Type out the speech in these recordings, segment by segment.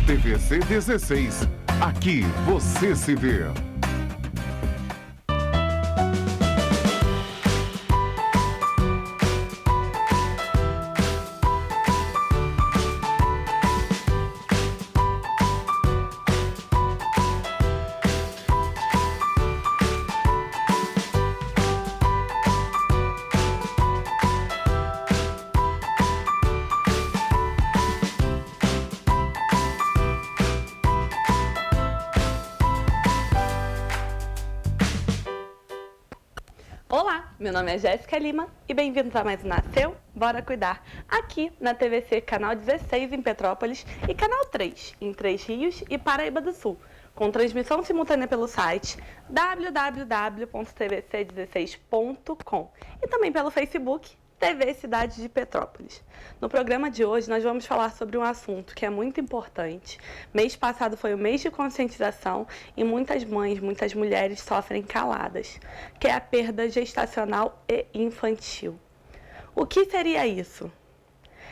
TVC 16. Aqui você se vê. Olá, meu nome é Jéssica Lima e bem-vindos a mais um Nasceu, Bora Cuidar, aqui na TVC Canal 16 em Petrópolis e Canal 3 em Três Rios e Paraíba do Sul, com transmissão simultânea pelo site www.tvc16.com e também pelo Facebook TV Cidade de Petrópolis. No programa de hoje nós vamos falar sobre um assunto que é muito importante. Mês passado foi o mês de conscientização e muitas mães, muitas mulheres sofrem caladas, que é a perda gestacional e infantil. O que seria isso?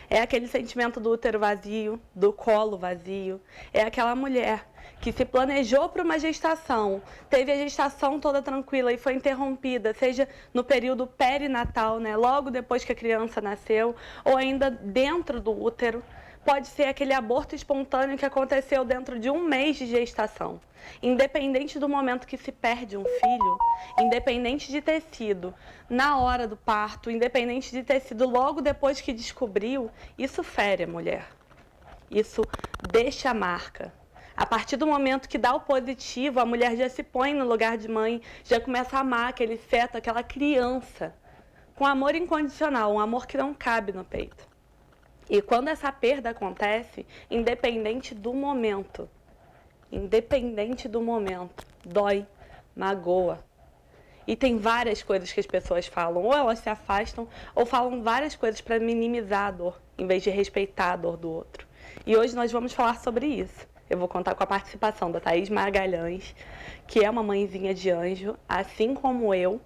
É aquele sentimento do útero vazio, do colo vazio. É aquela mulher que se planejou para uma gestação, teve a gestação toda tranquila e foi interrompida, seja no período perinatal, né, logo depois que a criança nasceu, ou ainda dentro do útero. Pode ser aquele aborto espontâneo que aconteceu dentro de um mês de gestação. Independente do momento que se perde um filho, independente de ter sido na hora do parto, independente de ter sido logo depois que descobriu, isso fere a mulher. Isso deixa a marca. A partir do momento que dá o positivo, a mulher já se põe no lugar de mãe, já começa a amar aquele feto, aquela criança, com amor incondicional, um amor que não cabe no peito. E quando essa perda acontece, independente do momento, dói, magoa. E tem várias coisas que as pessoas falam, ou elas se afastam, ou falam várias coisas para minimizar a dor, em vez de respeitar a dor do outro. E hoje nós vamos falar sobre isso. Eu vou contar com a participação da Thaís Magalhães, que é uma mãezinha de anjo, assim como eu,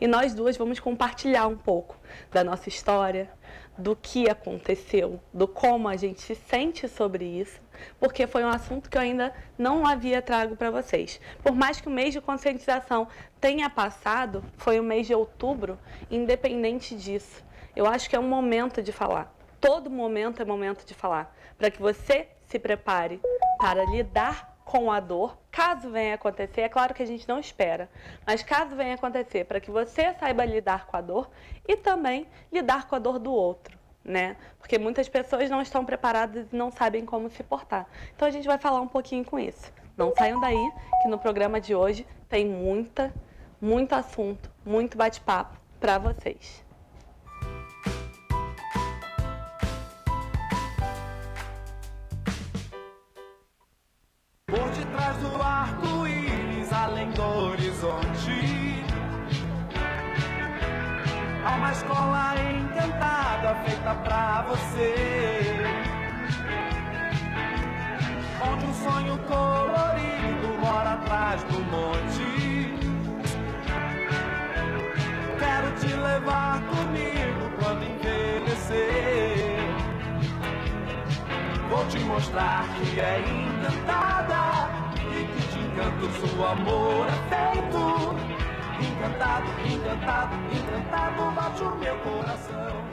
e nós duas vamos compartilhar um pouco da nossa história, do que aconteceu, do como a gente se sente sobre isso, porque foi um assunto que eu ainda não havia trago para vocês. Por mais que o mês de conscientização tenha passado, foi o mês de outubro, independente disso, eu acho que é um momento de falar. Todo momento é momento de falar, para que você se prepare para lidar com a dor, caso venha acontecer. É claro que a gente não espera, mas caso venha acontecer, para que você saiba lidar com a dor e também lidar com a dor do outro, né? Porque muitas pessoas não estão preparadas e não sabem como se portar. Então a gente vai falar um pouquinho com isso. Não saiam daí, que no programa de hoje tem muito assunto, muito bate-papo para vocês. Por detrás do arco-íris, além do horizonte, há uma escola encantada feita pra você, onde um sonho colorido mora atrás do monte. Quero te levar comigo quando envelhecer. Vou te mostrar que é encantada e que de encanto seu amor é feito. Encantado, encantado, encantado bate o meu coração.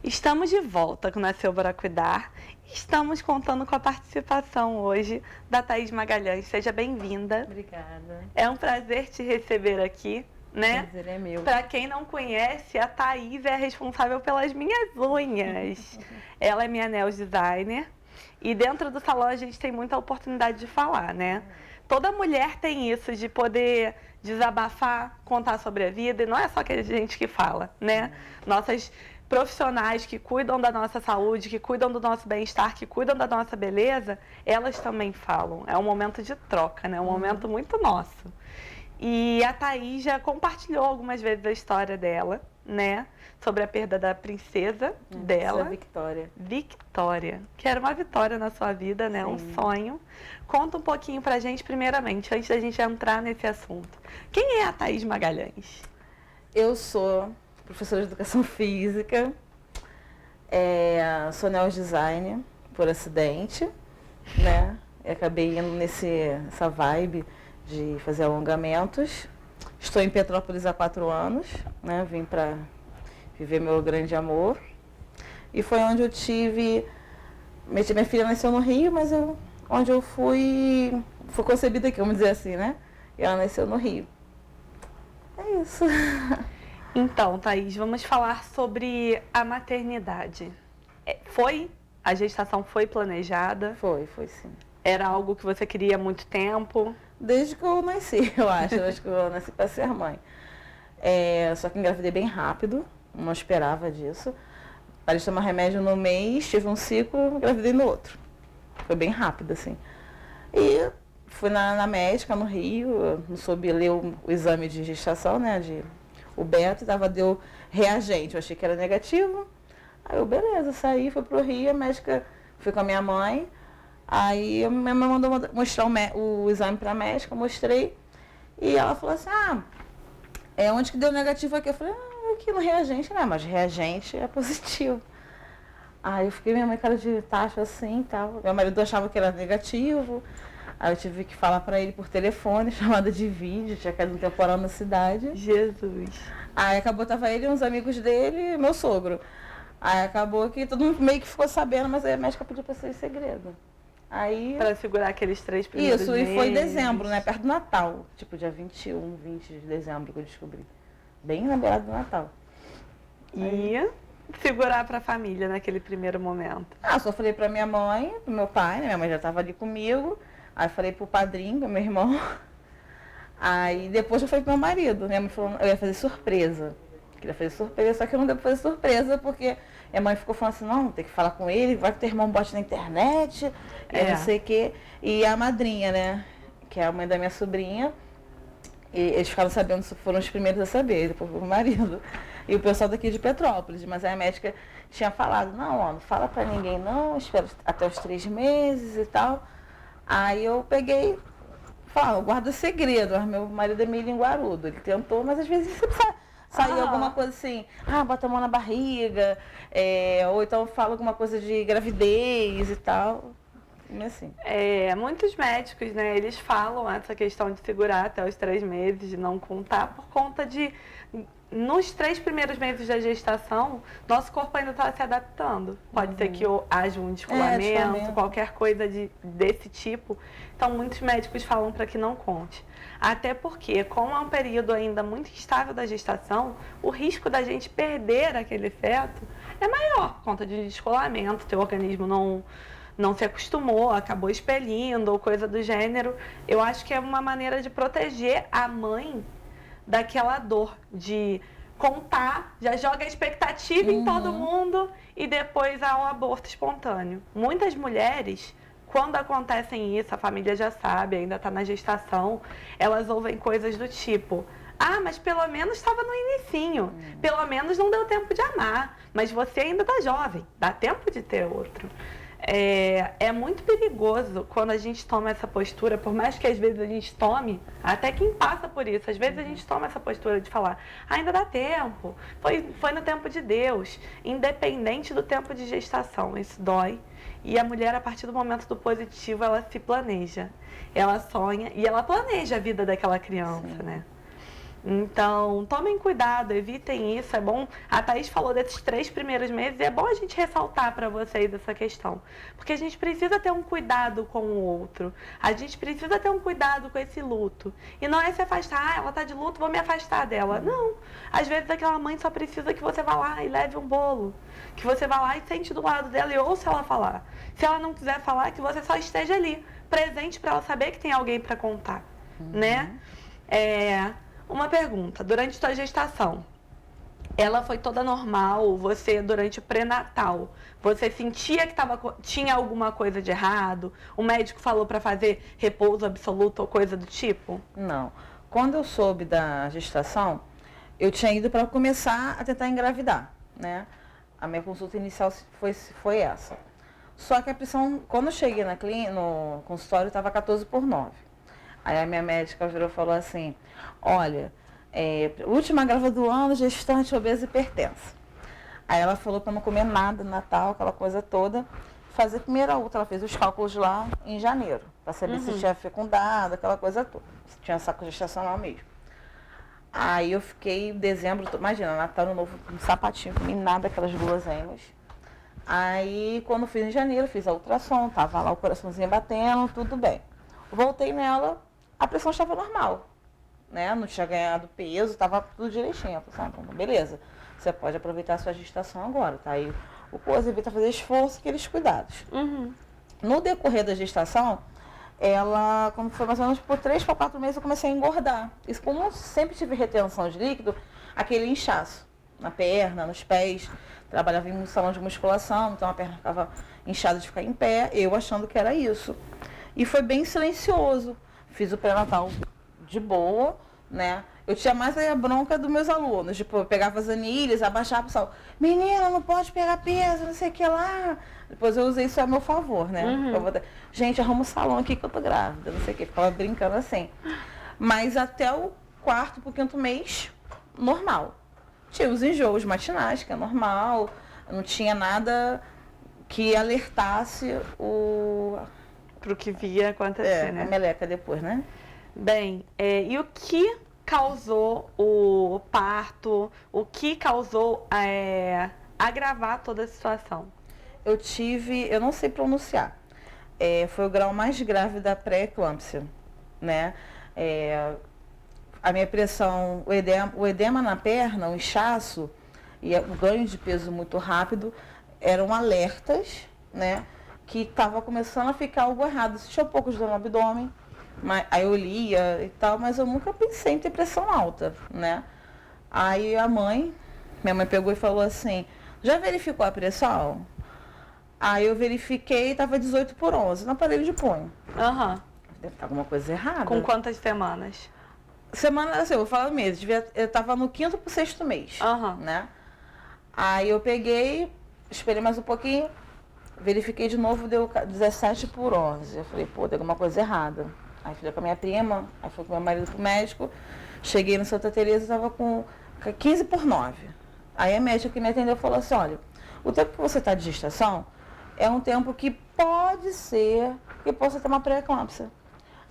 Estamos de volta com Nasceu para Cuidar. Estamos contando com a participação hoje da Thaís Magalhães. Seja bem-vinda. Obrigada. É um prazer te receber aqui, né? Prazer é meu. Para quem não conhece, a Thaís é a responsável pelas minhas unhas. Ela é minha nail designer e dentro do salão a gente tem muita oportunidade de falar, né? Toda mulher tem isso de poder desabafar, contar sobre a vida, e não é só aquela gente que fala, né? Nossas profissionais que cuidam da nossa saúde, que cuidam do nosso bem-estar, que cuidam da nossa beleza, elas também falam. É um momento de troca, né? Um momento muito nosso. E a Thaís já compartilhou algumas vezes a história dela, né? Sobre a perda da princesa dela. Victória. Victória. Que era uma vitória na sua vida, né? Sim. Um sonho. Conta um pouquinho pra gente, primeiramente, antes da gente entrar nesse assunto. Quem é a Thaís Magalhães? Eu sou professora de educação física, sou nail designer por acidente, né? Eu acabei indo nessa vibe de fazer alongamentos. Estou em Petrópolis há 4 anos, né? Vim para viver meu grande amor. E foi onde eu tive... Minha filha nasceu no Rio, mas onde eu fui concebida aqui, vamos dizer assim, né? E ela nasceu no Rio. É isso. Então, Thaís, vamos falar sobre a maternidade. A gestação foi planejada? Foi sim. Era algo que você queria há muito tempo? Desde que eu nasci, eu acho. Eu acho que eu nasci para ser mãe. Só que engravidei bem rápido, não esperava disso. Parei de tomar remédio no mês, tive um ciclo, engravidei no outro. Foi bem rápido, assim. E fui na médica no Rio, eu não soube ler o exame de gestação, né? O Beto deu reagente, eu achei que era negativo. Aí eu, beleza, saí, fui pro Rio, a médica, fui com a minha mãe. Aí minha mãe mandou mostrar o exame pra médica, eu mostrei. E ela falou assim, onde que deu negativo aqui? Eu falei, aqui no reagente, né? Mas reagente é positivo. Aí eu fiquei, minha mãe cara de taxa assim e tal. Meu marido achava que era negativo. Aí eu tive que falar pra ele por telefone, chamada de vídeo, tinha caído um temporal na cidade. Jesus. Aí acabou, tava ele e uns amigos dele e meu sogro. Aí acabou que todo mundo meio que ficou sabendo, mas aí a médica pediu pra ser em segredo. Aí... Para segurar aqueles 3 primeiros Isso, meses. e foi em dezembro, né? Perto do Natal. Tipo, dia 21, 20 de dezembro que eu descobri. Bem na beirada do Natal. E segurar para a família naquele primeiro momento. Só falei pra minha mãe, pro meu pai, né? Minha mãe já tava ali comigo. Aí falei pro padrinho, pro meu irmão. Aí depois eu falei pro meu marido. Minha mãe falou, eu ia fazer surpresa. Queria fazer surpresa, só que eu não deu pra fazer surpresa, porque minha mãe ficou falando assim, não, tem que falar com ele, vai que teu irmão bote na internet, e não sei o quê. E a madrinha, né? Que é a mãe da minha sobrinha. E eles ficaram sabendo, foram os primeiros a saber, depois o marido. E o pessoal daqui de Petrópolis, mas aí a médica tinha falado, não fala pra ninguém não, espera até os 3 meses e tal. Aí eu peguei, falei, guarda segredo, mas meu marido é meio linguarudo, ele tentou, mas às vezes você precisa sair alguma coisa assim, bota a mão na barriga, ou então fala alguma coisa de gravidez e tal. Assim. Muitos médicos, né, eles falam essa questão de segurar até os 3 meses, de não contar, por conta de, nos 3 primeiros meses da gestação, nosso corpo ainda está se adaptando. Pode ser que haja um descolamento, qualquer coisa desse tipo. Então, muitos médicos falam para que não conte. Até porque, como é um período ainda muito instável da gestação, o risco da gente perder aquele feto é maior, por conta de descolamento, teu organismo não se acostumou, acabou expelindo ou coisa do gênero. Eu acho que é uma maneira de proteger a mãe daquela dor, de contar, já joga a expectativa em todo mundo e depois há um aborto espontâneo. Muitas mulheres, quando acontecem isso, a família já sabe, ainda está na gestação, elas ouvem coisas do tipo, mas pelo menos estava no inicinho, pelo menos não deu tempo de amar, mas você ainda está jovem, dá tempo de ter outro. É muito perigoso quando a gente toma essa postura, por mais que às vezes a gente tome, até quem passa por isso, às vezes a gente toma essa postura de falar, ainda dá tempo, foi no tempo de Deus, independente do tempo de gestação, isso dói. E a mulher, a partir do momento do positivo, ela se planeja, ela sonha e ela planeja a vida daquela criança, né? Então, tomem cuidado, evitem isso, é bom. A Thaís falou desses 3 primeiros meses e é bom a gente ressaltar para vocês essa questão. Porque a gente precisa ter um cuidado com o outro, a gente precisa ter um cuidado com esse luto. E não é se afastar, ela tá de luto, vou me afastar dela. Não, às vezes aquela mãe só precisa que você vá lá e leve um bolo, que você vá lá e sente do lado dela e ouça ela falar. Se ela não quiser falar, que você só esteja ali, presente para ela saber que tem alguém para contar, né? Uma pergunta, durante sua gestação, ela foi toda normal? Você, durante o pré-natal, você sentia que tinha alguma coisa de errado? O médico falou para fazer repouso absoluto ou coisa do tipo? Não. Quando eu soube da gestação, eu tinha ido para começar a tentar engravidar, né? A minha consulta inicial foi essa. Só que a pressão, quando eu cheguei no consultório, estava 14/9. Aí a minha médica virou e falou assim, olha, última grávida do ano, gestante, obesa e hipertensa. Aí ela falou para não comer nada no Natal, aquela coisa toda, fazer primeira ultra. Ela fez os cálculos lá em janeiro, para saber se tinha fecundado, aquela coisa toda, se tinha saco gestacional mesmo. Aí eu fiquei em dezembro, imagina, Natal, no novo, um sapatinho, comi nada, aquelas guloseimas. Aí quando fiz em janeiro, fiz a ultrassom, tava lá o coraçãozinho batendo, tudo bem. Voltei nela, a pressão estava normal, né? Não tinha ganhado peso, estava tudo direitinho. Eu falei, então, beleza, você pode aproveitar a sua gestação agora, tá? Aí o coisa evita fazer esforço e aqueles cuidados. No decorrer da gestação, ela, como foi mais ou menos por 3 para 4 meses, eu comecei a engordar. Isso, como eu sempre tive retenção de líquido, aquele inchaço na perna, nos pés. Trabalhava em um salão de musculação, então a perna ficava inchada de ficar em pé, eu achando que era isso. E foi bem silencioso. Fiz o pré-natal de boa, né? Eu tinha mais a bronca dos meus alunos, tipo, eu pegava as anilhas, abaixava o pessoal, menina, não pode pegar peso, não sei o que lá. Depois eu usei isso a meu favor, né? Gente, arruma um salão aqui que eu tô grávida, não sei o que, ficava brincando assim. Mas até o 4º pro 5º mês, normal. Tinha os enjoos matinais, que é normal, não tinha nada que alertasse Pro que via acontecer, né? A meleca depois, né? Bem, e o que causou o parto? O que causou agravar toda a situação? Eu não sei pronunciar. Foi o grau mais grave da pré-eclâmpsia, né? A minha pressão, o edema na perna, o inchaço e o ganho de peso muito rápido eram alertas, né? Que estava começando a ficar algo errado. Sentia um pouco de dor no abdômen, aí eu lia e tal, mas eu nunca pensei em ter pressão alta, né? Aí minha mãe pegou e falou assim, já verificou a pressão? Aí eu verifiquei e estava 18/11 no aparelho de punho. Deve estar alguma coisa errada. Com quantas semanas? Assim, eu vou falar meses, eu estava no 5º pro 6º mês, né? Aí eu peguei, esperei mais um pouquinho, verifiquei de novo, deu 17/11. Eu falei, pô, tem alguma coisa errada. Aí falei com a minha prima, aí fui com meu marido pro médico, cheguei no Santa Teresa, estava com 15/9. Aí a médica que me atendeu falou assim, olha, o tempo que você está de gestação é um tempo que pode ser que possa ter uma pré-eclâmpsia.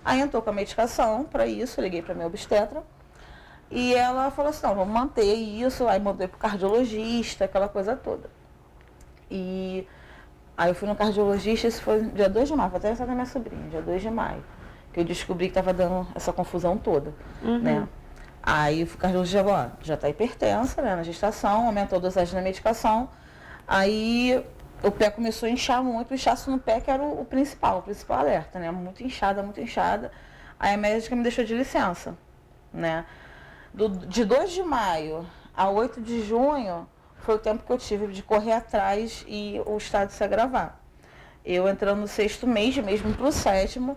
Aí entrou com a medicação para isso, eu liguei para minha obstetra, e ela falou assim, não, vamos manter isso, aí mandei pro cardiologista, aquela coisa toda. E aí eu fui no cardiologista, isso foi dia 2 de maio, foi até essa da minha sobrinha, dia 2 de maio, que eu descobri que estava dando essa confusão toda, né? Aí o cardiologista falou, ó, já está hipertensa, né, na gestação, aumentou a dosagem da medicação, aí o pé começou a inchar muito, o inchaço no pé que era o principal alerta, né, muito inchada, aí a médica me deixou de licença, né. De 2 de maio a 8 de junho, foi o tempo que eu tive de correr atrás e o estado se agravar. Eu entrando no 6º mês, mesmo para o 7º,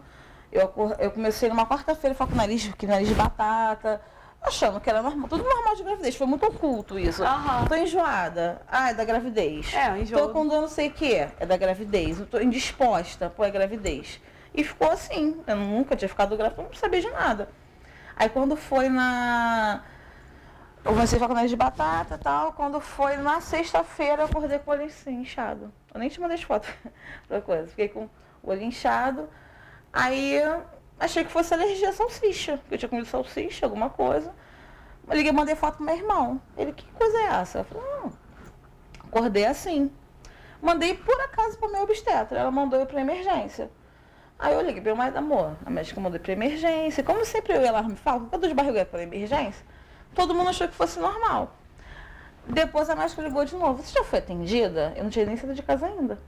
eu comecei numa quarta-feira, com nariz de batata, achando que era normal, tudo normal de gravidez, foi muito oculto isso. Tô enjoada, é da gravidez. Tô com dor não sei o que, é da gravidez. Eu tô indisposta, é gravidez. E ficou assim, eu nunca tinha ficado grávida, não sabia de nada. Aí quando foi eu comecei a ficar com nariz de batata e tal, quando foi na sexta-feira eu acordei com o olho assim, inchado. Eu nem te mandei foto pra coisa, fiquei com o olho inchado, aí achei que fosse alergia à salsicha, porque eu tinha comido salsicha, alguma coisa. Eu liguei, mandei foto pro meu irmão. Ele, que coisa é essa? Eu falei, acordei assim. Mandei por acaso pro meu obstetra. Ela mandou eu pra emergência. Aí eu liguei, meu marido, amor, a médica mandou pra emergência. Como sempre eu e ela me falam, quando de barriga é pra emergência, todo mundo achou que fosse normal. Depois a médica ligou de novo. Você já foi atendida? Eu não tinha nem saído de casa ainda.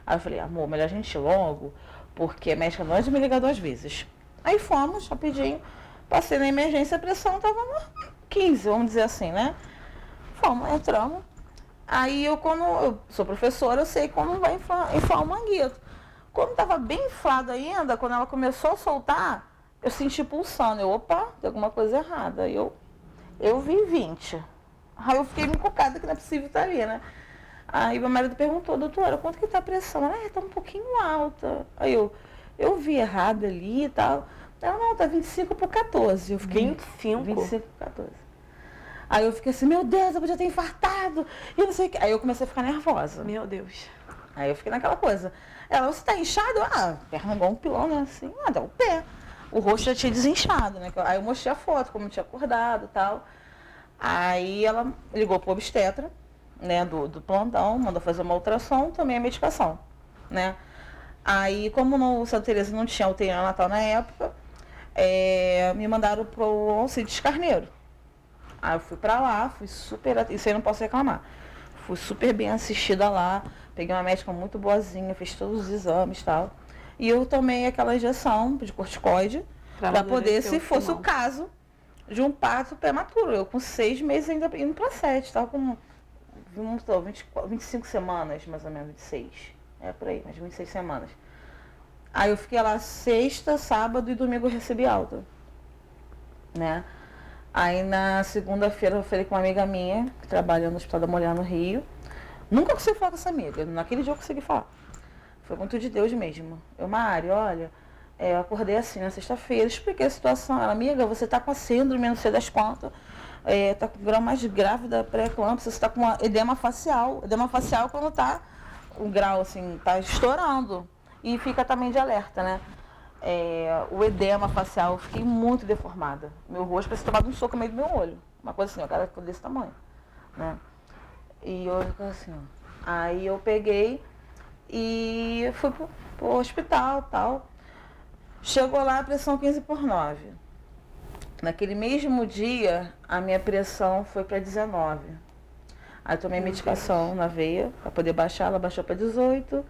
Aí eu falei, amor, melhor a gente ir logo, porque a médica não é de me ligar 2 vezes. Aí fomos, rapidinho, passei na emergência, a pressão tava no 15, vamos dizer assim, né? Fomos, entramos. Aí como eu sou professora, eu sei como vai inflar o manguito. Como estava bem inflado ainda, quando ela começou a soltar, eu senti pulsando. Eu, opa, tem alguma coisa errada. Aí eu vi 20. Aí eu fiquei me encucada que não é possível estar ali, né? Aí meu marido perguntou, doutora, quanto que tá a pressão? Ela, tá um pouquinho alta. Aí eu vi errado ali e tal. Ela, não, tá 25 por 14. Eu fiquei 25 por 14. Aí eu fiquei assim, meu Deus, eu podia ter infartado. E não sei o que. Aí eu comecei a ficar nervosa. Meu Deus. Aí eu fiquei naquela coisa. Ela, você tá inchado? Perna igual um pilão, né? Assim, dá o pé. O rosto já tinha desinchado, né? Aí eu mostrei a foto, como eu tinha acordado e tal. Aí ela ligou pro obstetra, né, do plantão, mandou fazer uma ultrassom, tomei a medicação, né? Aí, como no Santa Teresa não tinha UTI neonatal na época, me mandaram pro Alcides Carneiro. Aí eu fui pra lá, fui super... Isso aí eu não posso reclamar. Fui super bem assistida lá, peguei uma médica muito boazinha, fiz todos os exames e tal. E eu tomei aquela injeção de corticoide para poder, se fosse o caso, de um parto prematuro. Eu com 6 meses ainda indo para 7, estava com 25 semanas, mais ou menos, 26. Por aí, mais 26 semanas. Aí eu fiquei lá sexta, sábado e domingo eu recebi alta, né? Aí na segunda-feira eu falei com uma amiga minha, que trabalha no Hospital da Mulher no Rio. Nunca consegui falar com essa amiga, naquele dia eu consegui falar. Foi com tudo de Deus mesmo. Eu, Mari, olha, eu acordei assim na sexta-feira, expliquei a situação. Ela, amiga, você tá com a síndrome, não sei das quantas, tá com o grau mais grávida, pré-eclâmpsia, você tá com uma edema facial. Edema facial quando tá, o grau assim, tá estourando. E fica também de alerta, né? O edema facial, eu fiquei muito deformada. Meu rosto parecia tomado um soco no meio do meu olho. Uma coisa assim, o cara ficou desse tamanho, né? E eu fiquei assim, ó. Aí eu peguei e fui pro hospital e tal. Chegou lá a pressão 15 por 9. Naquele mesmo dia, a minha pressão foi para 19. Aí tomei medicação na veia para poder baixar, ela baixou para 18.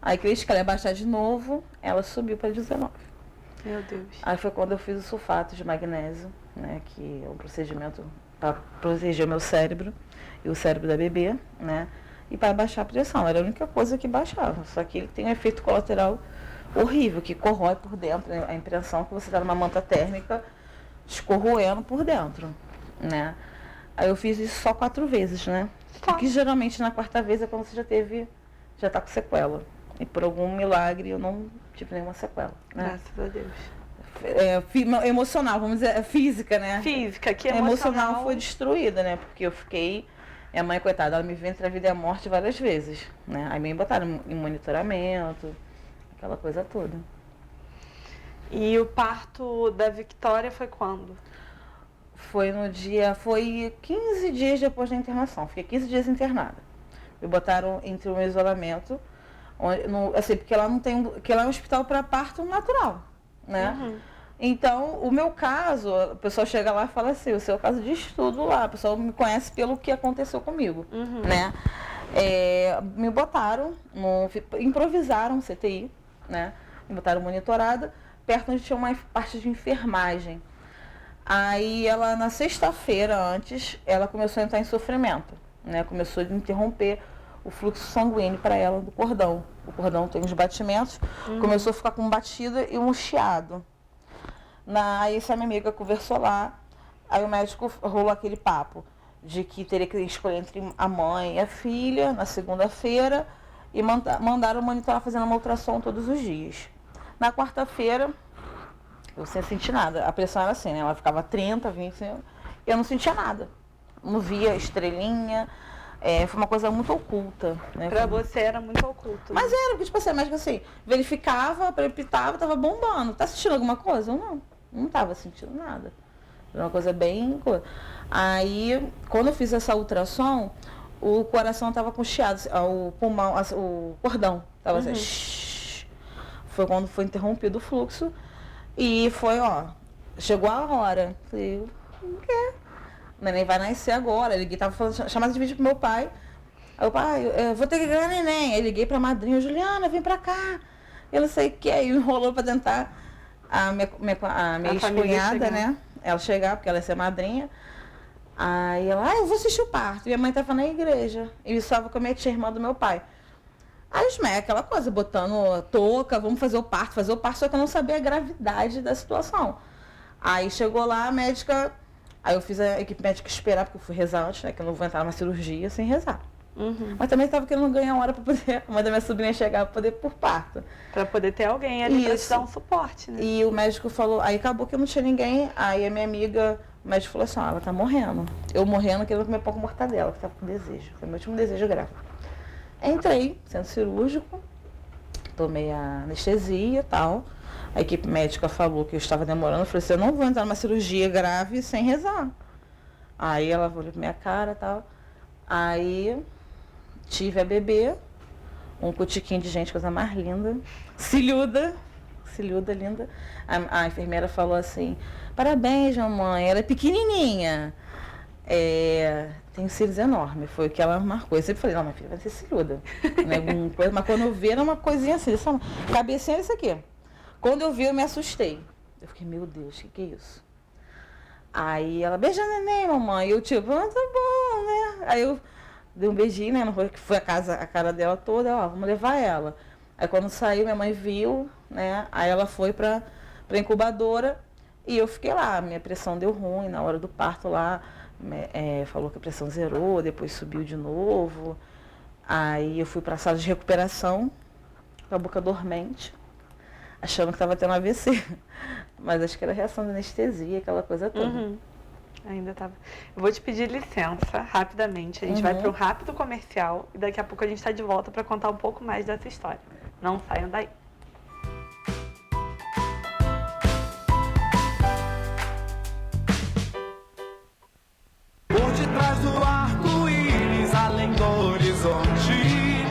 Aí que ela ia baixar de novo, ela subiu para 19. Meu Deus. Aí foi quando eu fiz o sulfato de magnésio, né, que é um procedimento para proteger o meu cérebro e o cérebro da bebê, né, e para baixar a pressão. Era a única coisa que baixava, só que ele tem um efeito colateral horrível, que corrói por dentro, né, a impressão que você está numa manta térmica escorroendo por dentro, né. Aí eu fiz isso só 4 vezes, né, porque geralmente na 4ª vez é quando você já está com sequela. E por algum milagre eu não tive nenhuma sequela, né? Graças a Deus. Emocional, vamos dizer, física, né? Física, que emocional foi destruída, né? Porque eu fiquei... Minha mãe, coitada, ela me viu entre a vida e a morte várias vezes, né? Aí me botaram em monitoramento, aquela coisa toda. E o parto da Victoria foi quando? Foi 15 dias depois da internação. Fiquei 15 dias internada. Me botaram entre um isolamento... assim, porque ela não tem, que ela é um hospital para parto natural, né? Uhum. Então, o meu caso, o pessoal chega lá e fala assim, o seu caso de estudo lá, o pessoal me conhece pelo que aconteceu comigo, né? Me botaram, improvisaram CTI, né? Me botaram monitorada, perto onde tinha uma parte de enfermagem. Aí ela, na sexta-feira antes, ela começou a entrar em sofrimento, né? Começou a interromper o fluxo sanguíneo para ela do cordão. O cordão tem uns batimentos, começou a ficar com batida e um chiado. Aí essa minha amiga conversou lá, aí o médico rolou aquele papo de que teria que escolher entre a mãe e a filha na segunda-feira e mandaram monitorar fazendo uma ultrassom todos os dias. Na quarta-feira, eu sem sentir nada. A pressão era assim, né? Ela ficava 30, 20, e eu não sentia nada. Não via estrelinha. Foi uma coisa muito oculta, né? Pra você era muito oculto. Mas era, porque tipo assim, a médica assim, verificava, palpitava, tava bombando. Tá sentindo alguma coisa? Eu não tava sentindo nada, Era uma coisa bem... Aí, quando eu fiz essa ultrassom, o coração estava com chiado, o pulmão, o cordão estava assim, foi quando foi interrompido o fluxo. E foi, chegou a hora. Falei, o quê? O neném vai nascer agora. Eu liguei, tava falando, chamada de vídeo pro meu pai. Aí o pai, eu vou ter que ganhar neném. Aí liguei pra madrinha, Juliana, vem pra cá. Eu não sei o que, aí enrolou pra tentar a minha ex-cunhada, né? Ela chegar, porque ela ia ser madrinha. Aí ela, eu vou assistir o parto. Minha mãe tava na igreja. E eu estava com a minha tia-irmã do meu pai. Aí os médicos, aquela coisa, botando touca, vamos fazer o parto, só que eu não sabia a gravidade da situação. Aí chegou lá, a médica, aí eu fiz a equipe médica esperar, porque eu fui rezar antes, né, que eu não vou entrar numa cirurgia sem rezar. Mas também estava querendo ganhar hora para poder, a mãe da minha sobrinha chegar para poder ir por parto. Para poder ter alguém ali para te dar um suporte, né? E o médico falou, aí acabou que não tinha ninguém, aí a minha amiga, o médico falou assim, ela tá morrendo. Eu morrendo, querendo comer pão com mortadela, que estava com desejo. Foi meu último desejo grávida. Entrei, centro cirúrgico, tomei a anestesia e tal. A equipe médica falou que eu estava demorando. Eu falei assim, eu não vou entrar numa cirurgia grave sem rezar. Aí ela olhou pra minha cara e tal. Aí tive a bebê, um cutiquinho de gente, coisa mais linda. Cilhuda, linda. A enfermeira falou assim, parabéns, mamãe, ela é pequenininha. Tem cílios enormes, foi o que ela marcou. Eu sempre falei, não, minha filha vai ser cilhuda. Mas quando eu vi, era uma coisinha assim, só cabecinha isso aqui. Quando eu vi, eu me assustei. Eu fiquei, meu Deus, o que é isso? Aí ela, beija a neném, mamãe. E eu tipo, tá bom, né? Aí eu dei um beijinho, né? Que foi a cara dela toda, vamos levar ela. Aí quando saiu, minha mãe viu, né? Aí ela foi pra incubadora e eu fiquei lá. Minha pressão deu ruim na hora do parto lá. Falou que a pressão zerou, depois subiu de novo. Aí eu fui para a sala de recuperação, com a boca dormente, achando que estava tendo AVC. Mas acho que era reação da anestesia, aquela coisa toda. Ainda estava. Eu vou te pedir licença, rapidamente. A gente vai para um rápido comercial e daqui a pouco a gente está de volta para contar um pouco mais dessa história. Não saiam daí. Por detrás do arco-íris, além do horizonte,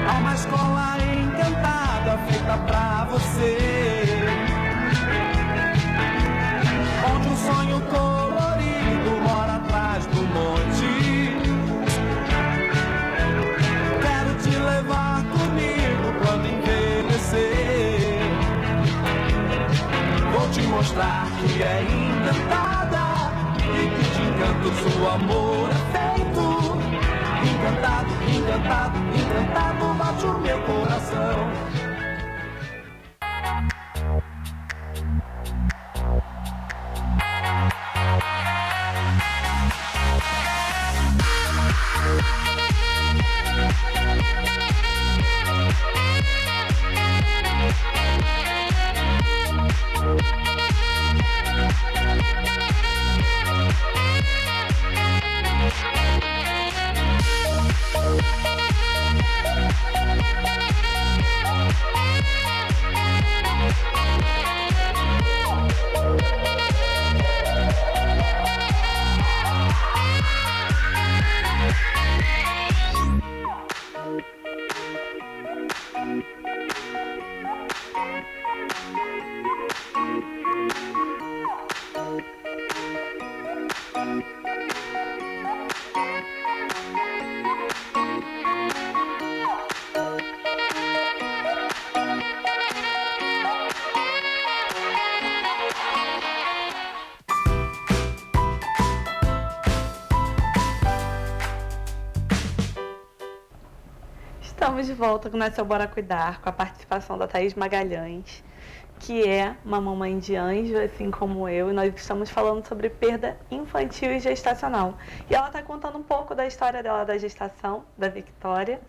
há uma escola encantada feita pra você, onde um sonho colorido mora atrás do monte. Quero te levar comigo quando envelhecer. Vou te mostrar que é encantada e que de encanto seu amor é feito. Encantado, encantado, encantado bate o meu coração. Estamos de volta com o Nasceu Bora Cuidar, com a participação da Thaís Magalhães, que é uma mamãe de anjo, assim como eu, e nós estamos falando sobre perda infantil e gestacional. E ela está contando um pouco da história dela da gestação, da Victória,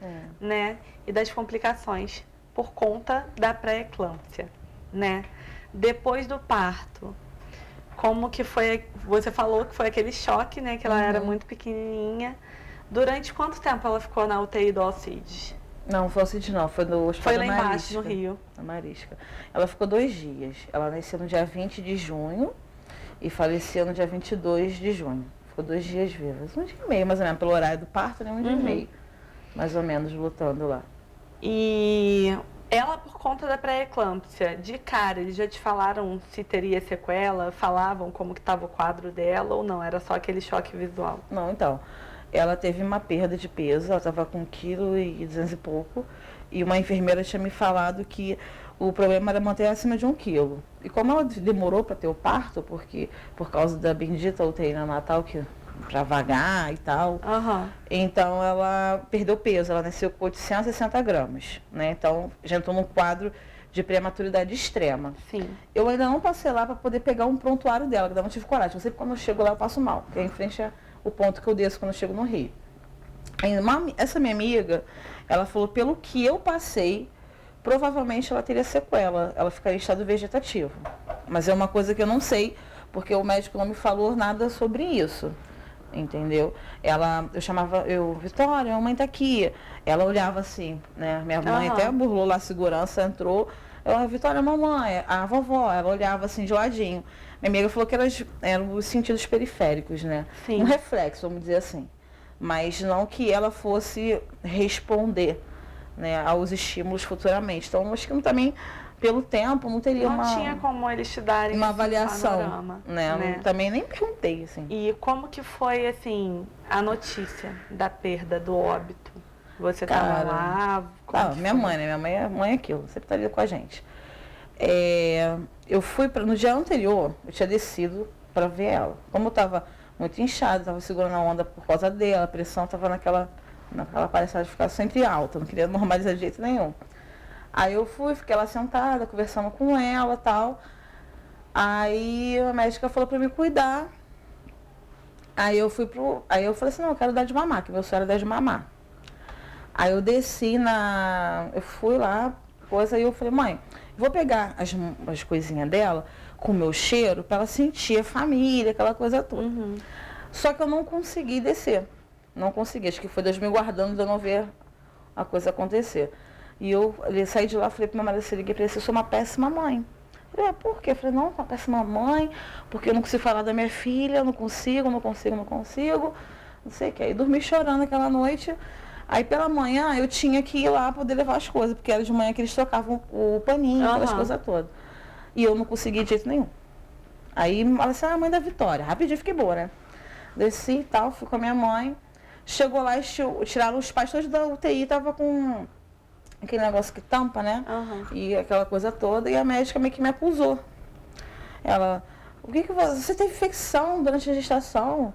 né, e das complicações por conta da pré-eclâmpsia, né. Depois do parto, como que foi, você falou que foi aquele choque, né, que ela era muito pequenininha. Durante quanto tempo ela ficou na UTI do Alcides? Não, foi o Cid não, foi no Hospital Foi lá da embaixo, Marisca. no Rio. Na Marisca. Ela ficou 2 dias. Ela nasceu no dia 20 de junho e faleceu no dia 22 de junho. Ficou 2 dias vivas. 1 dia e meio, mais ou menos, pelo horário do parto, né? 1 dia e meio. Mais ou menos, lutando lá. E ela, por conta da pré-eclâmpsia, de cara, eles já te falaram se teria sequela? Falavam como que estava o quadro dela ou não? Era só aquele choque visual? Não, então, ela teve uma perda de peso, ela estava com 1,2 kg e pouco, e uma enfermeira tinha me falado que o problema era manter acima de 1 quilo. E como ela demorou para ter o parto, porque por causa da bendita UTI neonatal, que para vagar e tal, então ela perdeu peso, ela nasceu com 860 gramas, né? Então já entrou num quadro de prematuridade extrema. Sim. Eu ainda não passei lá para poder pegar um prontuário dela, que ainda não tive coragem. Eu sempre quando eu chego lá eu passo mal, porque é em frente ao ponto que eu desço quando eu chego no Rio. Essa minha amiga, ela falou, pelo que eu passei, provavelmente ela teria sequela, ela ficaria em estado vegetativo. Mas é uma coisa que eu não sei, porque o médico não me falou nada sobre isso. Entendeu? Vitória, a mãe tá aqui. Ela olhava assim, né? Minha mãe até burlou lá a segurança, entrou. Vitória, mamãe, a vovó, ela olhava assim de ladinho. Minha amiga falou que eram os sentidos periféricos, né? Sim. Um reflexo, vamos dizer assim. Mas não que ela fosse responder, né, aos estímulos futuramente. Então, acho que também, pelo tempo, não teria Não tinha como eles te darem uma esse avaliação, panorama, né? Também nem perguntei, assim. E como que foi, assim, a notícia da perda, do óbito? Você estava lá? Minha mãe, né? Minha mãe é mãe aquilo, sempre tá ali com a gente. Eu fui, no dia anterior, eu tinha descido para ver ela. Como eu estava muito inchada, estava segurando a onda por causa dela, a pressão estava naquela palhaçada de ficar sempre alta, não queria normalizar de jeito nenhum. Aí eu fiquei lá sentada, conversando com ela e tal. Aí a médica falou para me cuidar. Aí eu falei assim, não, eu quero dar de mamar, que meu sonho era dar de mamar. Aí eu desci eu fui lá, aí eu falei, mãe, vou pegar as coisinhas dela com o meu cheiro para ela sentir a família, aquela coisa toda. Só que eu não consegui descer. Não consegui, acho que foi Deus me guardando de eu não ver a coisa acontecer. E eu saí de lá, falei para minha marido, eu liguei para ele, eu sou uma péssima mãe. Eu falei, por quê? Eu falei, não, uma péssima mãe, porque eu não consigo falar da minha filha, não consigo, não sei o que. Aí dormi chorando aquela noite. Aí pela manhã eu tinha que ir lá poder levar as coisas, porque era de manhã que eles trocavam o paninho, aquelas coisas todas. E eu não consegui de jeito nenhum. Aí ela disse, mãe da Vitória, rapidinho fiquei boa, né? Desci e tal, fui com a minha mãe. Chegou lá e tiraram os pais todos da UTI, tava com aquele negócio que tampa, né? E aquela coisa toda, e a médica meio que me acusou. Ela, o que você teve infecção durante a gestação?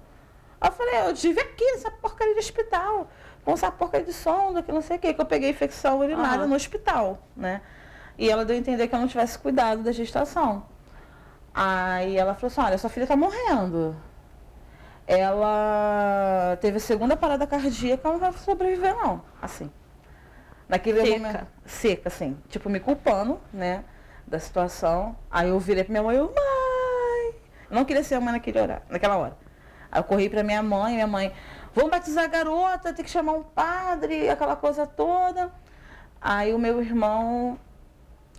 Aí eu falei, eu tive aqui nessa porcaria de hospital, com essa porcaria de sonda, que não sei o que eu peguei infecção urinária no hospital, né? E ela deu a entender que eu não tivesse cuidado da gestação. Aí ela falou assim, olha, sua filha tá morrendo. Ela teve a segunda parada cardíaca, não vai sobreviver não, assim. Naquele momento, seca, assim, tipo, me culpando, né, da situação. Aí eu virei pra minha mãe, mãe! Eu não queria ser a mãe naquela hora. Aí eu corri pra minha mãe, vamos batizar a garota, tem que chamar um padre, aquela coisa toda. Aí o meu irmão,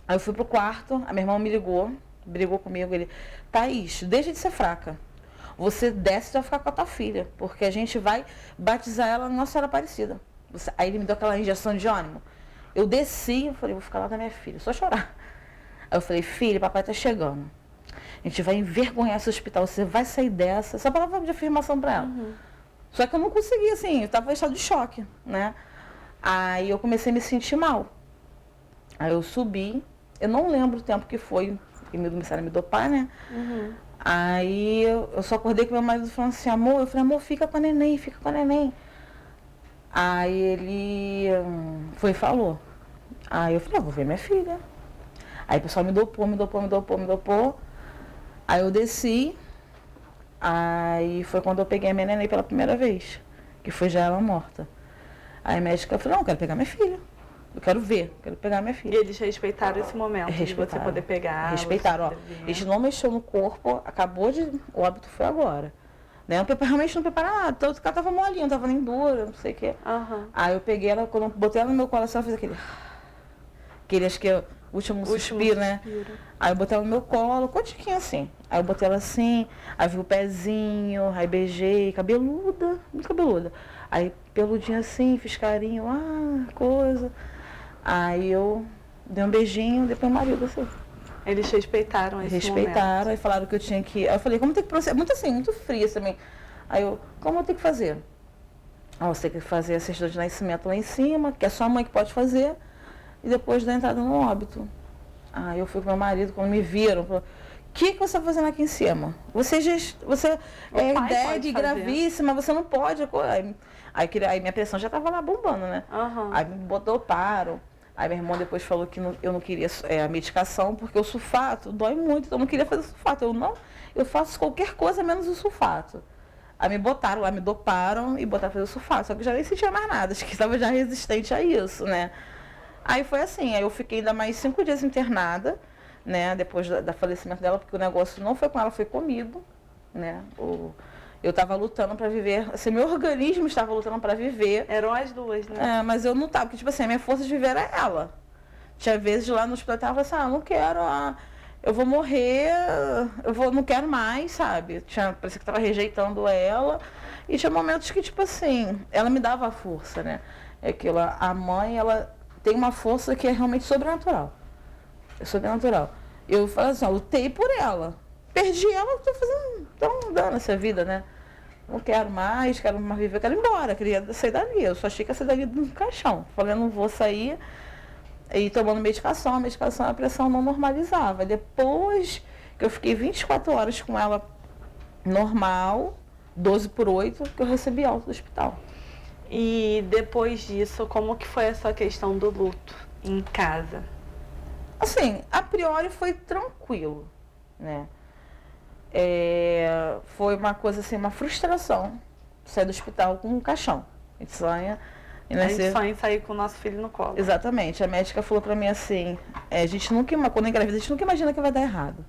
aí eu fui pro quarto, a minha irmã me ligou, brigou comigo, ele, Thaís, deixa de ser fraca. Você desce e vai ficar com a tua filha, porque a gente vai batizar ela na Nossa Senhora Aparecida. Aí ele me deu aquela injeção de ânimo. Eu desci, eu falei, vou ficar lá com a minha filha, só chorar. Aí eu falei, filha, papai tá chegando. A gente vai envergonhar esse hospital, você vai sair dessa. Essa palavra de afirmação pra ela. Só que eu não consegui, assim, eu tava em estado de choque, né? Aí eu comecei a me sentir mal. Aí eu subi, eu não lembro o tempo que foi, porque me começaram a me dopar, né? Aí eu só acordei com meu marido falando assim, amor, fica com a neném, fica com a neném. Aí ele foi e falou. Aí eu falei, vou ver minha filha. Aí o pessoal me dopou. Aí eu desci, aí foi quando eu peguei a minha neném pela primeira vez, que foi já ela morta. Aí a médica falou, não, eu quero pegar minha filha. Eu quero pegar minha filha. E eles respeitaram esse momento de você poder pegar. Respeitaram, ó. Eles não mexeu no corpo, o óbito foi agora. Né? Realmente não prepara nada. Todo cara tava molinho, tava nem dura, não sei o quê. Aham. Aí eu peguei ela, quando eu botei ela no meu colo, assim, ela fez aquele, acho que é o último suspiro, né? Aí eu botei ela no meu colo, cotiquinho assim. Aí eu botei ela assim, aí vi o pezinho, aí beijei, cabeluda, muito cabeluda. Aí peludinha assim, fiz carinho, coisa. Aí eu dei um beijinho, dei pro meu marido assim. Eles respeitaram esse Respeitaram, aí falaram que eu tinha que... Aí eu falei, como tem que proceder? Muito assim, muito fria também. Aí eu, como eu tenho que fazer? Você tem que fazer a certidão de nascimento lá em cima, que é só a mãe que pode fazer, e depois da entrada no óbito. Aí eu fui com meu marido, quando me viram, falou, o que você está fazendo aqui em cima? Você é idade gravíssima, você não pode. Aí minha pressão já estava lá bombando, né? Uhum. Aí me botou paro. Aí meu irmão depois falou que eu não queria a medicação, porque o sulfato dói muito, então eu não queria fazer sulfato. Eu faço qualquer coisa menos o sulfato. Aí me botaram lá, me doparam e botaram pra fazer o sulfato. Só que eu já nem sentia mais nada, acho que estava já resistente a isso, né? Aí foi assim, aí eu fiquei ainda mais 5 dias internada, né? Depois da falecimento dela, porque o negócio não foi com ela, foi comigo, né? Eu estava lutando para viver, assim, meu organismo estava lutando para viver. Eram as duas, né? Mas eu não estava, porque, tipo assim, a minha força de viver era ela. Tinha vezes lá no hospital, eu tava assim, não quero, eu vou morrer, não quero mais, sabe? Parecia que eu estava rejeitando ela. E tinha momentos que, tipo assim, ela me dava a força, né? É aquilo, a mãe, ela tem uma força que é realmente sobrenatural. É sobrenatural. Eu falei assim, eu lutei por ela. Perdi ela, tô dando essa vida, né? Não quero mais viver, quero ir embora, queria sair dali. Eu só achei que ia sair dali do caixão. Falei, eu não vou sair. E tomando medicação, a pressão não normalizava. Depois que eu fiquei 24 horas com ela normal, 12/8, que eu recebi alta do hospital. E depois disso, como que foi essa questão do luto em casa? Assim, a priori foi tranquilo, né? Foi uma coisa assim, uma frustração sair do hospital com um caixão. A gente sonha em sair com o nosso filho no colo. Exatamente. A médica falou pra mim assim, a gente quando engravida, a gente nunca imagina que vai dar errado.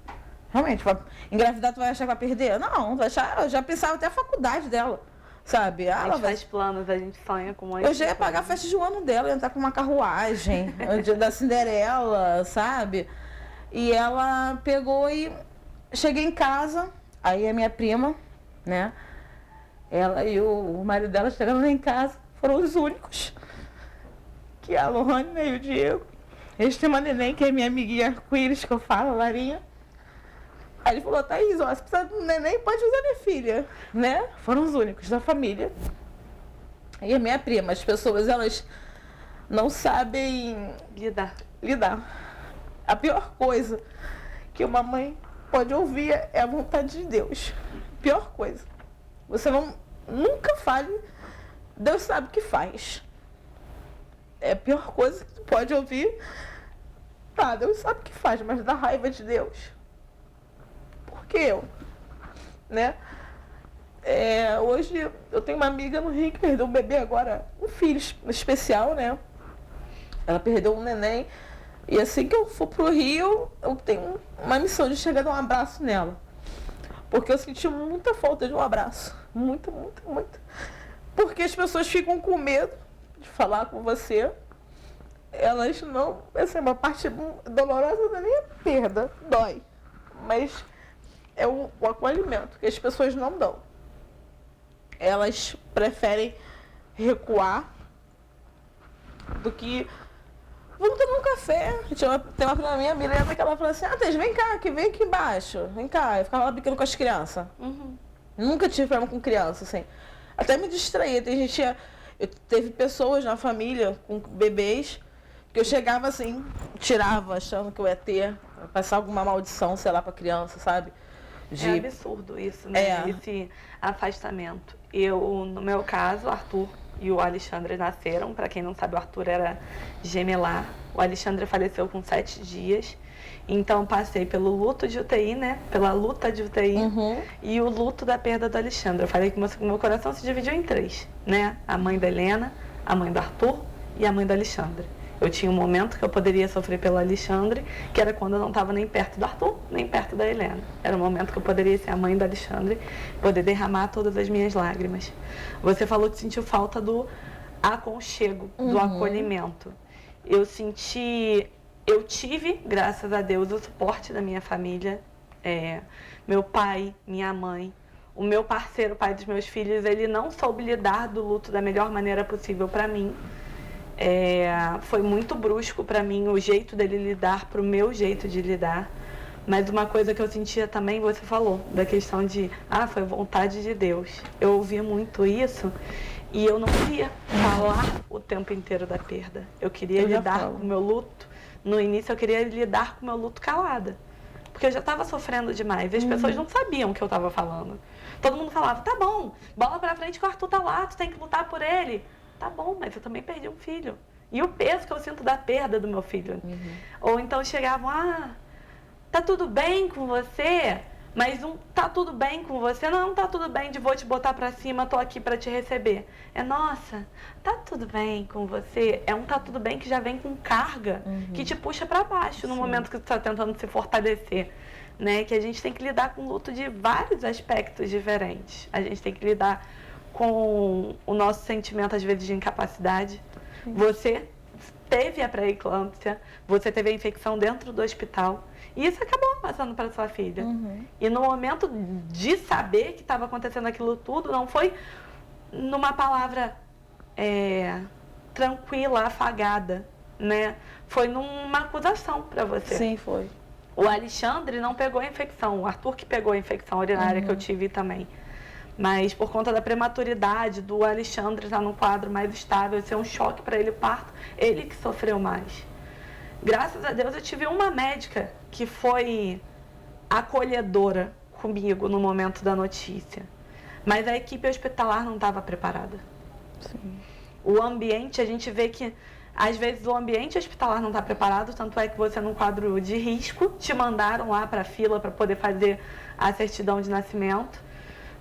Realmente, engravidar tu vai achar que vai perder? Não, vai achar, eu já pensava até a faculdade dela, sabe? A gente faz planos, a gente sonha com uma... Eu já ia pagar a festa de 1 ano dela, ia entrar com uma carruagem, o dia da Cinderela, sabe? E ela pegou e... Cheguei em casa, aí a minha prima, né? Ela e o marido dela chegaram lá em casa, foram os únicos. Que a Lohane, né, e o Diego. Eles têm uma neném, que é minha amiguinha arco-íris, que eu falo, a Larinha. Aí ele falou, Thaís, se precisar de um neném, pode usar minha filha, né? Foram os únicos da família. E a minha prima, as pessoas, elas não sabem lidar. A pior coisa que uma mãe pode ouvir é a vontade de Deus. Pior coisa. Você nunca fale, Deus sabe o que faz. É a pior coisa que tu pode ouvir. Deus sabe o que faz, mas dá raiva de Deus. Porque eu, né? Hoje eu tenho uma amiga no Rio que perdeu um bebê agora, um filho especial, né? Ela perdeu um neném. E assim que eu for pro Rio, eu tenho uma missão de chegar a dar um abraço nela. Porque eu senti muita falta de um abraço. Muita, muita, muita. Porque as pessoas ficam com medo de falar com você. Elas não... Essa é uma parte dolorosa da minha perda. Dói. Mas é o acolhimento que as pessoas não dão. Elas preferem recuar do que... Vamos tomar um café. Tem uma prima minha, Milena, que ela falou assim, Thaís, vem cá, vem aqui embaixo. Vem cá. Eu ficava lá brincando com as crianças. Uhum. Nunca tive problema com criança, assim. Até me distraía. Teve pessoas na família com bebês que eu chegava assim, tirava, achando que eu ia passar alguma maldição, sei lá, pra criança, sabe? É absurdo isso, né? Esse afastamento. No meu caso, Arthur e o Alexandre nasceram. Para quem não sabe, o Arthur era gemelar. O Alexandre faleceu com 7 dias. Então, passei pelo luto de UTI, né? Pela luta de UTI. Uhum. E o luto da perda do Alexandre. Eu falei que meu coração se dividiu em 3, né? A mãe da Helena, a mãe do Arthur e a mãe do Alexandre. Eu tinha um momento que eu poderia sofrer pelo Alexandre, que era quando eu não estava nem perto do Arthur, nem perto da Helena. Era o momento que eu poderia ser a mãe do Alexandre, poder derramar todas as minhas lágrimas. Você falou que sentiu falta do aconchego, do acolhimento. Eu tive, graças a Deus, o suporte da minha família, meu pai, minha mãe, o meu parceiro, o pai dos meus filhos, ele não soube lidar do luto da melhor maneira possível para mim. Foi muito brusco para mim o jeito dele lidar pro meu jeito de lidar. Mas uma coisa que eu sentia também, você falou, da questão de, foi vontade de Deus. Eu ouvia muito isso e eu não queria falar o tempo inteiro da perda. Eu queria lidar com o meu luto. No início eu queria lidar com o meu luto calada. Porque eu já estava sofrendo demais e as pessoas não sabiam o que eu estava falando. Todo mundo falava, tá bom, bola pra frente que o Arthur tá lá, tu tem que lutar por ele. Tá bom, mas eu também perdi um filho. E o peso que eu sinto da perda do meu filho. Ou então chegavam, tá tudo bem com você? Mas um tá tudo bem com você, não tá tudo bem de vou te botar pra cima, tô aqui pra te receber. Nossa, tá tudo bem com você? Um tá tudo bem que já vem com carga, que te puxa pra baixo no momento que tu tá tentando se fortalecer. Né? Que a gente tem que lidar com luto de vários aspectos diferentes. A gente tem que lidar com o nosso sentimento, às vezes, de incapacidade. Você teve a pré-eclâmpsia, você teve a infecção dentro do hospital. E isso acabou passando para sua filha. E no momento de saber que estava acontecendo aquilo tudo, não foi numa palavra tranquila, afagada, né? Foi numa acusação para você. Sim, foi. O Alexandre não pegou a infecção, o Arthur que pegou a infecção urinária que eu tive também. Mas por conta da prematuridade, do Alexandre estar num quadro mais estável, ser um choque para ele o parto, ele que sofreu mais. Graças a Deus eu tive uma médica que foi acolhedora comigo no momento da notícia. Mas a equipe hospitalar não estava preparada. Sim. O ambiente, a gente vê que às vezes o ambiente hospitalar não está preparado, tanto é que você num quadro de risco, te mandaram lá para a fila para poder fazer a certidão de nascimento.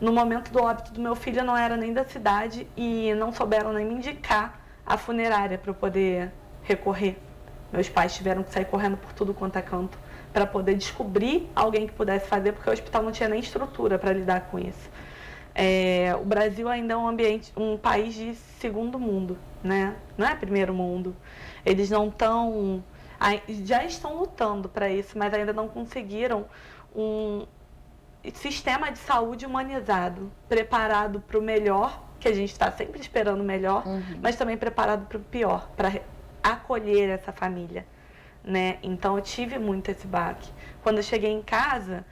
No momento do óbito do meu filho, eu não era nem da cidade e não souberam nem me indicar a funerária para eu poder recorrer. Meus pais tiveram que sair correndo por tudo quanto é canto para poder descobrir alguém que pudesse fazer, porque o hospital não tinha nem estrutura para lidar com isso. O Brasil ainda é um país de segundo mundo, né? Não é primeiro mundo. Eles não estão... Já estão lutando para isso, mas ainda não conseguiram um sistema de saúde humanizado, preparado para o melhor, que a gente está sempre esperando o melhor, mas também preparado para o pior, para acolher essa família, né? Então eu tive muito esse baque. Quando eu cheguei em casa,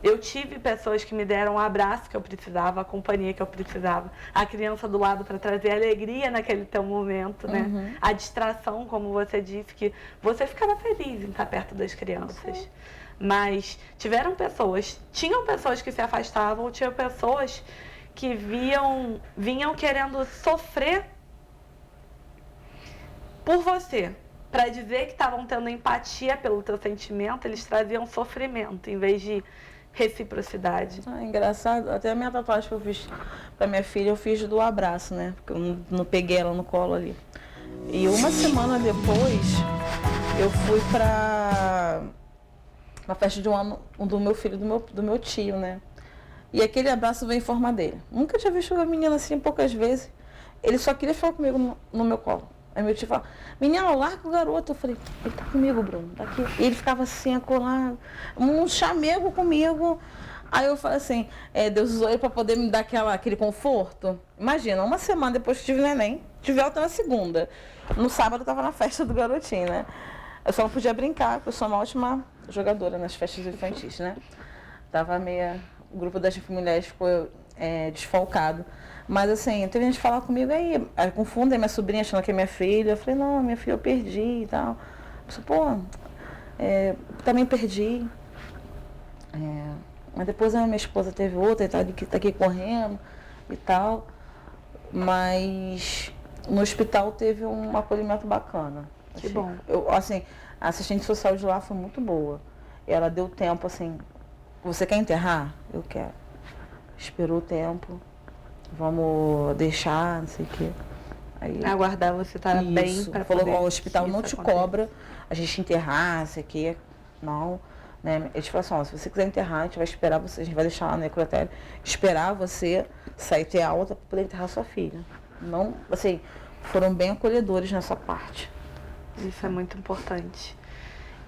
eu tive pessoas que me deram o abraço que eu precisava, a companhia que eu precisava, a criança do lado para trazer alegria naquele teu momento, né? A distração, como você disse, que você ficava feliz em estar perto das crianças. Mas tinham pessoas que se afastavam, tinham pessoas que vinham querendo sofrer por você. Para dizer que estavam tendo empatia pelo teu sentimento, eles traziam sofrimento, em vez de reciprocidade. Engraçado, até a minha tatuagem que eu fiz pra minha filha, eu fiz do abraço, né? Porque eu não peguei ela no colo ali. E uma semana depois, eu fui pra uma festa de um ano do meu filho, do meu tio, né? E aquele abraço veio em forma dele. Nunca tinha visto uma menina assim, poucas vezes. Ele só queria ficar comigo no meu colo. Aí meu tio fala, menina, larga o garoto. Eu falei, ele tá comigo, Bruno, tá aqui. E ele ficava assim, acolado, um chamego comigo. Aí eu falei assim, Deus usou ele pra poder me dar aquele conforto. Imagina, uma semana depois que tive neném, tive alta na segunda. No sábado eu tava na festa do garotinho, né? Eu só não podia brincar, porque eu sou uma ótima jogadora nas festas infantis, né? Tava o grupo das mulheres ficou desfalcado. Mas assim, teve gente falar comigo, aí confundem minha sobrinha achando que é minha filha. Eu falei, não, minha filha eu perdi e tal. Eu falei, também perdi. Mas depois a minha esposa teve outra e tá aqui correndo e tal. Mas no hospital teve um acolhimento bacana. Que bom. A assistente social de lá foi muito boa. Ela deu tempo, assim, você quer enterrar? Eu quero. Esperou o tempo, vamos deixar, não sei o quê. Aí, Aguardar você estar bem isso, para falou, poder. ó, o hospital que não isso te aconteça. cobra a gente enterrar, isso aqui, não. Né? Eles falaram assim, ó, se você quiser enterrar, a gente vai esperar você, a gente vai deixar lá no necrotério, esperar você sair ter alta para poder enterrar sua filha. Não, assim, foram bem acolhedores nessa parte. Isso é muito importante.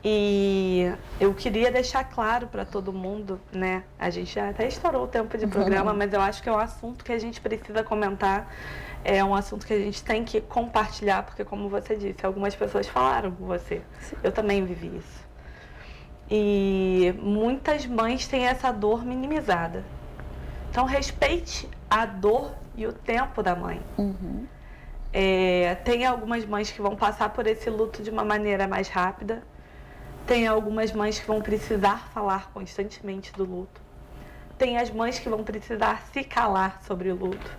E eu queria deixar claro para todo mundo, né? A gente já até estourou o tempo de programa, mas eu acho que é um assunto que a gente precisa comentar. É um assunto que a gente tem que compartilhar, porque como você disse, algumas pessoas falaram com você. Eu também vivi isso. E muitas mães têm essa dor minimizada. Então respeite a dor e o tempo da mãe. Tem algumas mães que vão passar por esse luto de uma maneira mais rápida. Tem algumas mães que vão precisar falar constantemente do luto. Tem as mães que vão precisar se calar sobre o luto.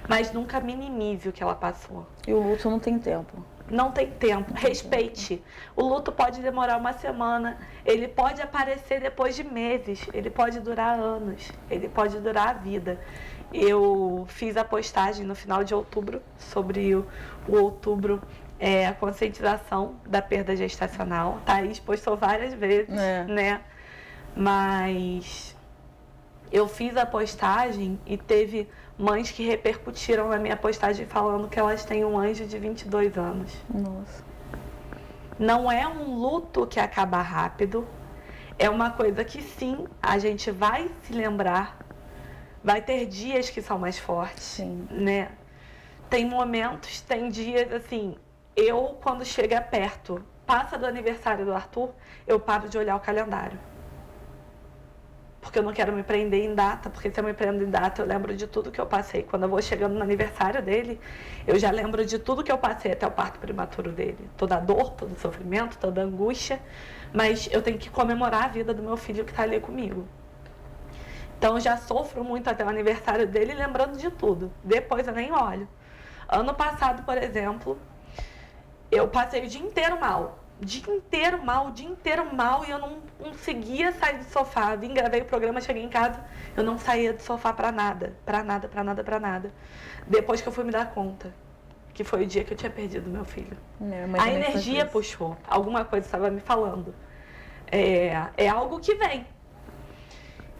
Mas nunca minimize o que ela passou. E o luto não tem tempo. Não tem tempo. Respeite. O luto pode demorar uma semana. Ele pode aparecer depois de meses. Ele pode durar anos. Ele pode durar a vida. Eu fiz a postagem no final de outubro sobre o outubro, a conscientização da perda gestacional. Thaís postou várias vezes, né? Mas eu fiz a postagem e teve mães que repercutiram na minha postagem falando que elas têm um anjo de 22 anos. Nossa. Não é um luto que acaba rápido. É uma coisa que sim, a gente vai se lembrar. Vai ter dias que são mais fortes, Sim. né? Tem momentos, tem dias assim, eu quando chega perto, passa do aniversário do Arthur, eu paro de olhar o calendário. Porque eu não quero me prender em data, porque se eu me prendo em data, eu lembro de tudo que eu passei. Quando eu vou chegando no aniversário dele, eu já lembro de tudo que eu passei até o parto prematuro dele. Toda a dor, todo o sofrimento, toda a angústia, mas eu tenho que comemorar a vida do meu filho que está ali comigo. Então eu já sofro muito até o aniversário dele, lembrando de tudo. Depois eu nem olho. Ano passado, por exemplo, eu passei o dia inteiro mal. Dia inteiro mal, e eu não conseguia sair do sofá. Vim, gravei o programa, cheguei em casa, eu não saía do sofá pra nada. Depois que eu fui me dar conta, que foi o dia que eu tinha perdido meu filho. A energia puxou, alguma coisa estava me falando. É algo que vem.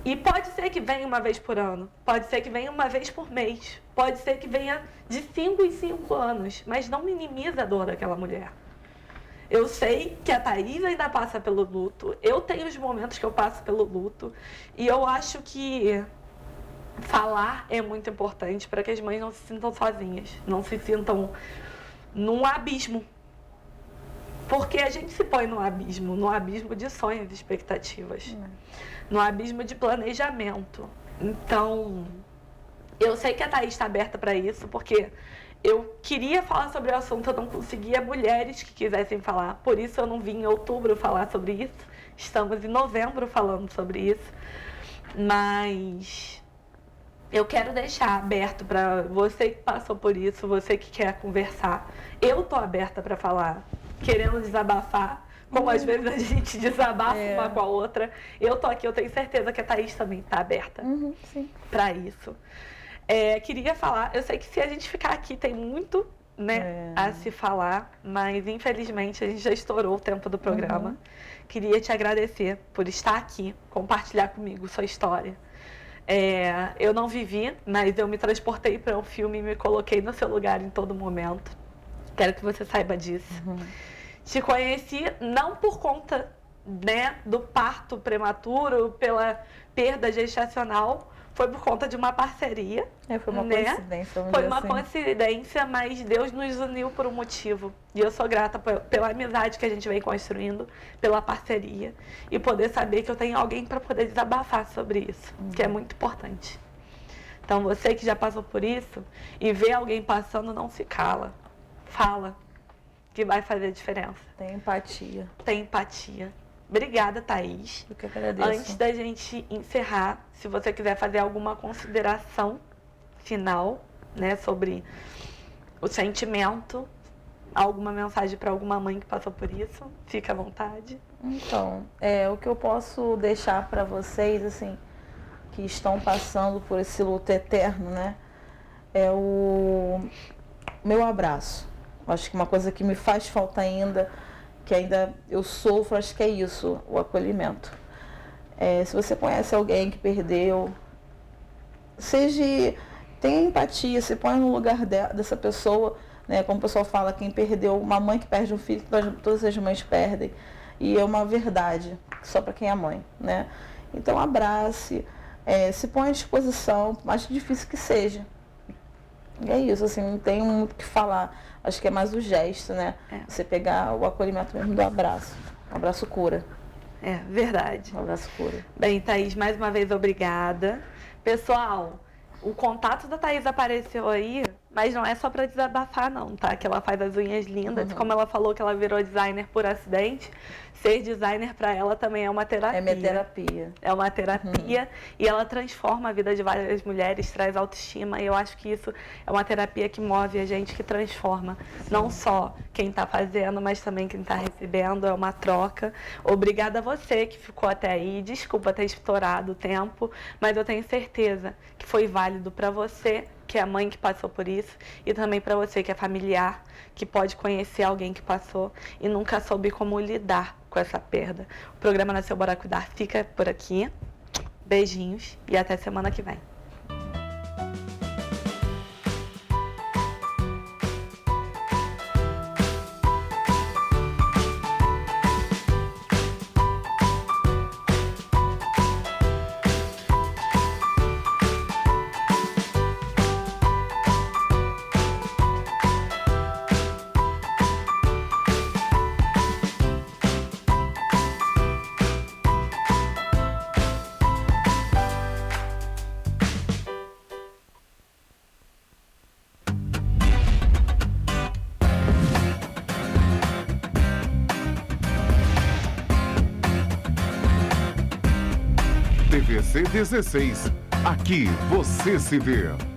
E pode ser que venha uma vez por ano, pode ser que venha uma vez por mês, pode ser que venha de 5 em 5 anos, mas não minimiza a dor daquela mulher. Eu sei que a Thaís ainda passa pelo luto, eu tenho os momentos que eu passo pelo luto, e eu acho que falar é muito importante para que as mães não se sintam sozinhas, não se sintam num abismo. Porque a gente se põe num abismo de sonhos e expectativas, num abismo de planejamento. Então, eu sei que a Thaís está aberta para isso, porque eu queria falar sobre o assunto, eu não conseguia mulheres que quisessem falar. Por isso eu não vim em outubro falar sobre isso. Estamos em novembro falando sobre isso. Mas eu quero deixar aberto para você que passou por isso, você que quer conversar. Eu tô aberta para falar, querendo desabafar, como às vezes a gente desabafa uma com a outra. Eu tô aqui, eu tenho certeza que a Thaís também tá aberta para isso. Queria falar, eu sei que se a gente ficar aqui tem muito, né, a se falar, mas infelizmente a gente já estourou o tempo do programa. Queria te agradecer por estar aqui, compartilhar comigo sua história. Eu não vivi, mas eu me transportei para um filme e me coloquei no seu lugar em todo momento. Quero que você saiba disso. Te conheci não por conta, né, do parto prematuro, pela perda gestacional, foi por conta de uma parceria. Foi uma coincidência. Foi uma coincidência, mas Deus nos uniu por um motivo. E eu sou grata pela amizade que a gente vem construindo, pela parceria. E poder saber que eu tenho alguém para poder desabafar sobre isso, que é muito importante. Então, você que já passou por isso e vê alguém passando, não se cala. Fala, que vai fazer a diferença. Tem empatia. Tem empatia. Obrigada, Thaís. Eu que agradeço. Antes da gente encerrar, se você quiser fazer alguma consideração final, né, sobre o sentimento, alguma mensagem para alguma mãe que passou por isso, fica à vontade. Então, o que eu posso deixar para vocês, assim, que estão passando por esse luto eterno, né, é o meu abraço. Acho que uma coisa que me faz falta ainda, que ainda eu sofro, acho que é isso, o acolhimento. Se você conhece alguém que perdeu, tenha empatia, se põe no lugar dessa pessoa, né? Como o pessoal fala, quem perdeu, uma mãe que perde um filho, todas as mães perdem. E é uma verdade, só para quem é mãe, né? Então abrace, se põe à disposição, por mais difícil que seja. E é isso, assim, não tenho muito o que falar. Acho que é mais o gesto, né? Você pegar o acolhimento mesmo do abraço. O abraço cura. Verdade. O abraço cura. Bem, Thaís, mais uma vez, obrigada. Pessoal, o contato da Thaís apareceu aí, mas não é só para desabafar não, tá? Que ela faz as unhas lindas. Como ela falou que ela virou designer por acidente, ser designer para ela também é uma terapia. É minha terapia. É uma terapia e ela transforma a vida de várias mulheres, traz autoestima. E eu acho que isso é uma terapia que move a gente, que transforma. Sim. Não só quem está fazendo, mas também quem está recebendo. É uma troca. Obrigada a você que ficou até aí. Desculpa ter estourado o tempo, mas eu tenho certeza que foi válido para você, que é a mãe que passou por isso, e também para você que é familiar, que pode conhecer alguém que passou e nunca soube como lidar com essa perda. O programa Nasceu Bora Cuidar fica por aqui. Beijinhos e até semana que vem. TVC 16. Aqui você se vê.